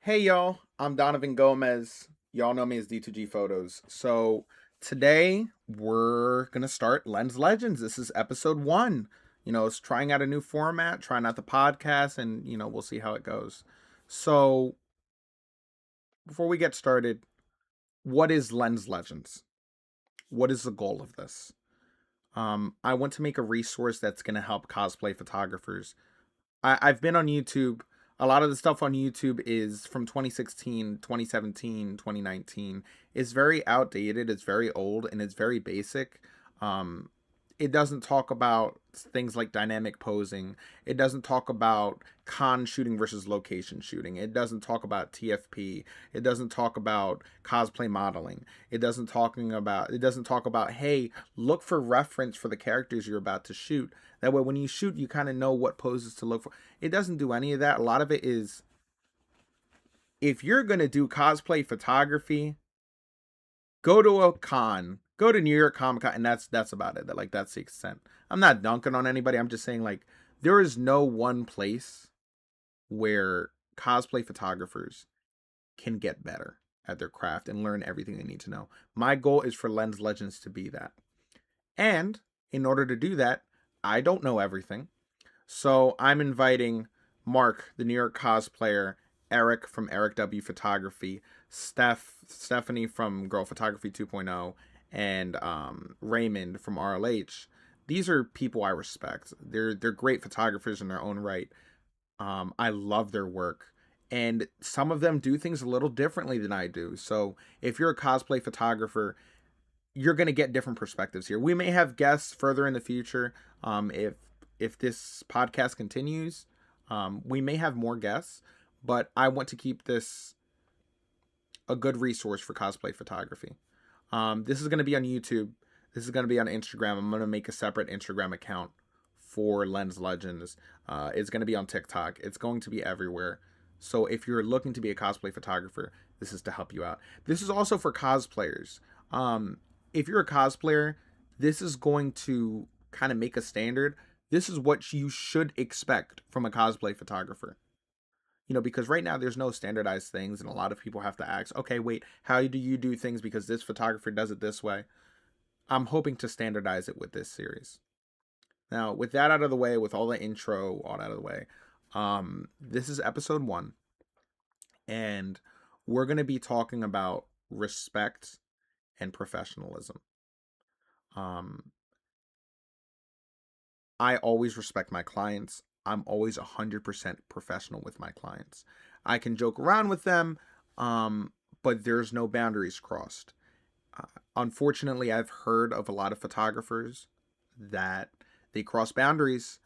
Hey y'all, I'm Donovan Gomez. Y'all know me as D2G Photos. So today we're gonna start Lens Legends. This is episode one. It's trying out a new format, trying out the podcast, and we'll see how it goes. So before we get started, what is Lens Legends? What is the goal of this? I want to make a resource that's gonna help cosplay photographers. I've been on YouTube. A lot of the stuff on YouTube is from 2016, 2017, 2019. It's very outdated, it's very old, and it's very basic. Um, it doesn't talk about things like dynamic posing. It doesn't talk about con shooting versus location shooting. It doesn't talk about TFP. It doesn't talk about cosplay modeling. It doesn't talk about hey, look for reference for the characters you're about to shoot. That way when you shoot, you kind of know what poses to look for. It doesn't do any of that. A lot of it is if you're going to do cosplay photography, go to a con, go to New York Comic Con, and that's about it. Like that's the extent. I'm not dunking on anybody. I'm just saying like there is no one place where cosplay photographers can get better at their craft and learn everything they need to know. My goal is for Lens Legends to be that. And in order to do that, I don't know everything. So I'm inviting Mark, the New York cosplayer, Eric from Eric W Photography, Stephanie from Girl Photography 2.0, and Raymond from RLH. These are people I respect. They're great photographers in their own right. I love their work, and some of them do things a little differently than I do. So if you're a cosplay photographer, you're going to get different perspectives here. We may have guests further in the future. If this podcast continues, we may have more guests, but I want to keep this a good resource for cosplay photography. This is going to be on YouTube. This is going to be on Instagram. I'm going to make a separate Instagram account for Lens Legends. It's going to be on TikTok. It's going to be everywhere. So if you're looking to be a cosplay photographer, this is to help you out. This is also for cosplayers. If you're a cosplayer, this is going to kind of make a standard. This is what you should expect from a cosplay photographer. Because right now there's no standardized things, and a lot of people have to ask, okay, wait, how do you do things because this photographer does it this way? I'm hoping to standardize it with this series. Now, with that out of the way, with all the intro all out of the way, this is episode one, and we're going to be talking about respect and professionalism. Um, I always respect my clients. I'm always 100% professional with my clients. I can joke around with them, but there's no boundaries crossed. Unfortunately, I've heard of a lot of photographers that they cross boundaries,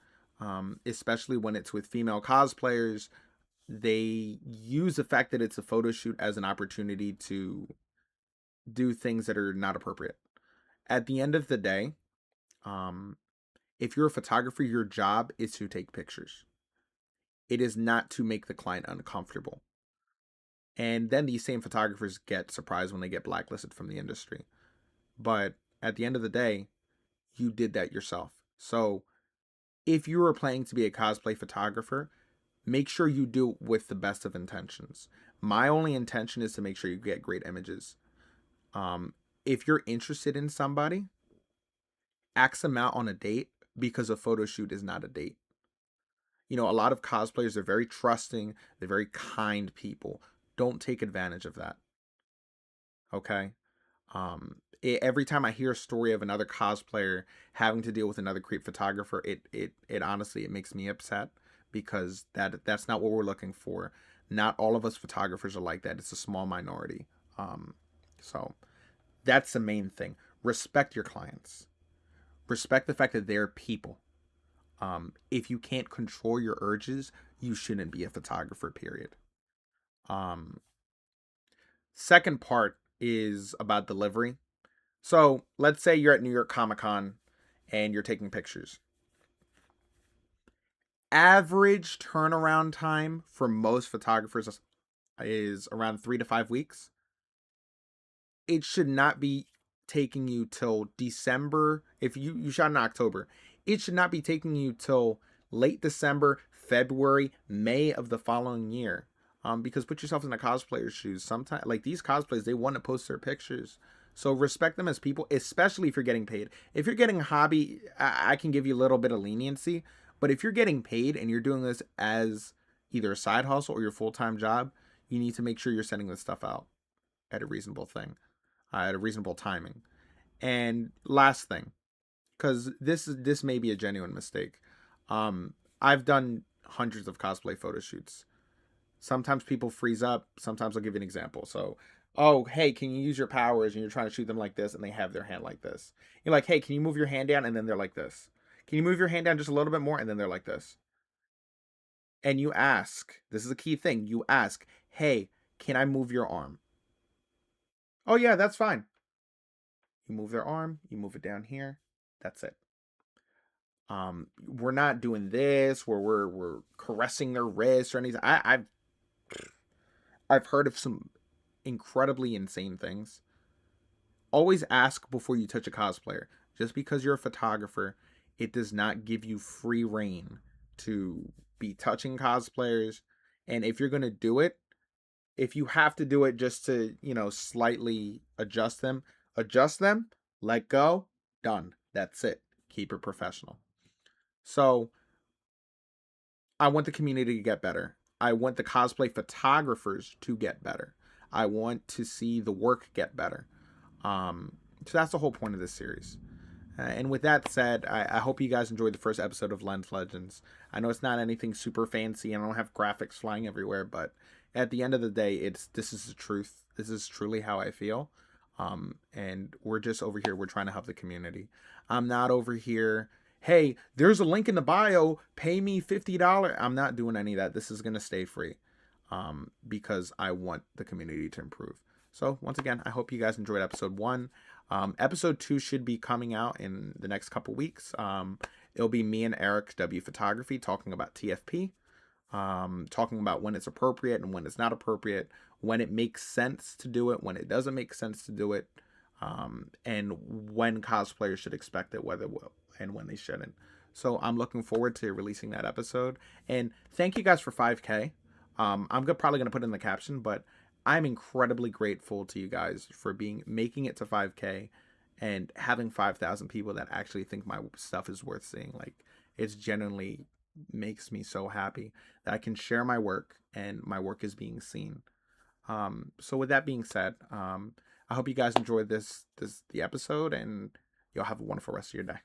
especially when it's with female cosplayers. They use the fact that it's a photo shoot as an opportunity to do things that are not appropriate. At the end of the day, um, if you're a photographer, your job is to take pictures. It is not to make the client uncomfortable. And then these same photographers get surprised when they get blacklisted from the industry. But at the end of the day, you did that yourself. So if you are planning to be a cosplay photographer, make sure you do it with the best of intentions. My only intention is to make sure you get great images. Um, if you're interested in somebody, ask them out on a date because a photo shoot is not a date. A lot of cosplayers are very trusting, they're very kind people. Don't take advantage of that. Okay? Every time I hear a story of another cosplayer having to deal with another creep photographer, it honestly it makes me upset because that's not what we're looking for. Not all of us photographers are like that. It's a small minority. So that's the main thing. Respect your clients. Respect the fact that they're people. If you can't control your urges, you shouldn't be a photographer, period. Um, Second part is about delivery. So let's say you're at New York Comic Con and you're taking pictures. Average turnaround time for most photographers is around 3 to 5 weeks. It should not be taking you till December. If you shot in October, it should not be taking you till late December, February, May of the following year. Because put yourself in a cosplayer's shoes. Sometimes, like these cosplays, they want to post their pictures. So respect them as people, especially if you're getting paid. If you're getting a hobby, I can give you a little bit of leniency. But if you're getting paid and you're doing this as either a side hustle or your full time job, you need to make sure you're sending this stuff out at a reasonable thing, at a reasonable timing. And last thing, because this may be a genuine mistake. I've done hundreds of cosplay photo shoots. Sometimes people freeze up. Sometimes I'll give you an example. So, oh, hey, can you use your powers? And you're trying to shoot them like this, and they have their hand like this. You're like, hey, can you move your hand down? And then they're like this. Can you move your hand down just a little bit more? And then they're like this. And you ask, this is a key thing. You ask, hey, can I move your arm? Oh, yeah, that's fine. You move their arm, you move it down here. That's it. We're not doing this where we're caressing their wrist or anything. I've heard of some incredibly insane things. Always ask before you touch a cosplayer. Just because you're a photographer, it does not give you free reign to be touching cosplayers. And if you're gonna do it, if you have to do it just to, slightly adjust them, let go, done. That's it. Keep it professional. So I want the community to get better. I want the cosplay photographers to get better. I want to see the work get better. So that's the whole point of this series. And with that said, I hope you guys enjoyed the first episode of Lens Legends. I know it's not anything super fancy, and I don't have graphics flying everywhere, but at the end of the day, this is the truth. This is truly how I feel. And we're just over here. We're trying to help the community. I'm not over here. Hey, there's a link in the bio. Pay me $50. I'm not doing any of that. This is gonna stay free, because I want the community to improve. So once again, I hope you guys enjoyed episode 1. Episode 2 should be coming out in the next couple weeks. It'll be me and Eric W Photography talking about TFP, talking about when it's appropriate and when it's not appropriate, when it makes sense to do it, when it doesn't make sense to do it, and when cosplayers should expect it, whether and when they shouldn't. So I'm looking forward to releasing that episode. And thank you guys for 5K. I'm probably going to put in the caption, but I'm incredibly grateful to you guys for making it to 5K and having 5,000 people that actually think my stuff is worth seeing. Like, it's genuinely makes me so happy that I can share my work and my work is being seen. So with that being said, I hope you guys enjoyed the episode, and you'll have a wonderful rest of your day.